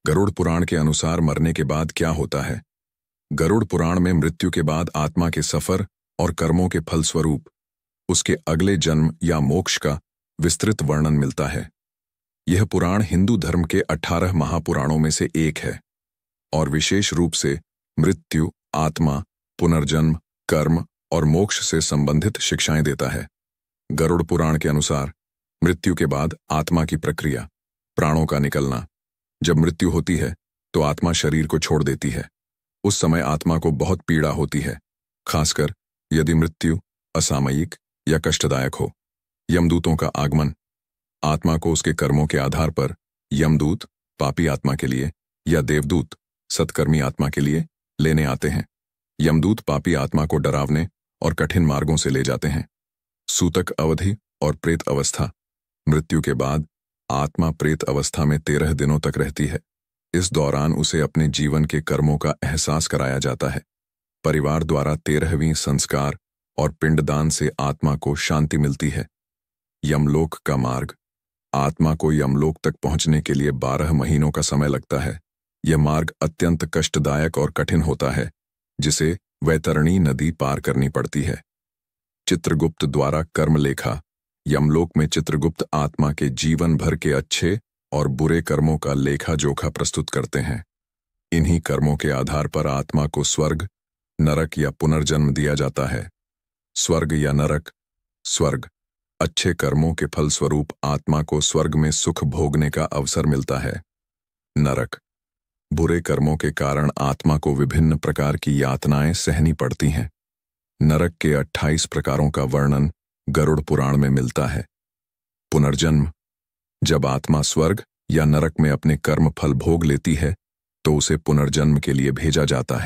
गरुड़ पुराण के अनुसार मरने के बाद क्या होता है। गरुड़ पुराण में मृत्यु के बाद आत्मा के सफर और कर्मों के फलस्वरूप उसके अगले जन्म या मोक्ष का विस्तृत वर्णन मिलता है। यह पुराण हिंदू धर्म के 18 महापुराणों में से एक है और विशेष रूप से मृत्यु, आत्मा, पुनर्जन्म, कर्म और मोक्ष से संबंधित शिक्षाएं देता है। गरुड़ पुराण के अनुसार मृत्यु के बाद आत्मा की प्रक्रिया, प्राणों का निकलना। जब मृत्यु होती है तो आत्मा शरीर को छोड़ देती है। उस समय आत्मा को बहुत पीड़ा होती है, खासकर यदि मृत्यु असामयिक या कष्टदायक हो। यमदूतों का आगमन, आत्मा को उसके कर्मों के आधार पर यमदूत पापी आत्मा के लिए या देवदूत सत्कर्मी आत्मा के लिए लेने आते हैं। यमदूत पापी आत्मा को डरावने और कठिन मार्गों से ले जाते हैं। सूतक अवधि और प्रेत अवस्था, मृत्यु के बाद आत्मा प्रेत अवस्था में 13 दिनों तक रहती है। इस दौरान उसे अपने जीवन के कर्मों का एहसास कराया जाता है। परिवार द्वारा 13वीं संस्कार और पिंडदान से आत्मा को शांति मिलती है। यमलोक का मार्ग, आत्मा को यमलोक तक पहुंचने के लिए 12 महीनों का समय लगता है। यह मार्ग अत्यंत कष्टदायक और कठिन होता है, जिसे वैतरणी नदी पार करनी पड़ती है। चित्रगुप्त द्वारा कर्म लेखा, यमलोक में चित्रगुप्त आत्मा के जीवन भर के अच्छे और बुरे कर्मों का लेखा जोखा प्रस्तुत करते हैं। इन्हीं कर्मों के आधार पर आत्मा को स्वर्ग, नरक या पुनर्जन्म दिया जाता है। स्वर्ग या नरक। स्वर्ग, अच्छे कर्मों के फलस्वरूप आत्मा को स्वर्ग में सुख भोगने का अवसर मिलता है। नरक, बुरे कर्मों के कारण आत्मा को विभिन्न प्रकार की यातनाएं सहनी पड़ती हैं। नरक के 28 प्रकारों का वर्णन गरुड़ पुराण में मिलता है। पुनर्जन्म, जब आत्मा स्वर्ग या नरक में अपने कर्म फल भोग लेती है तो उसे पुनर्जन्म के लिए भेजा जाता है।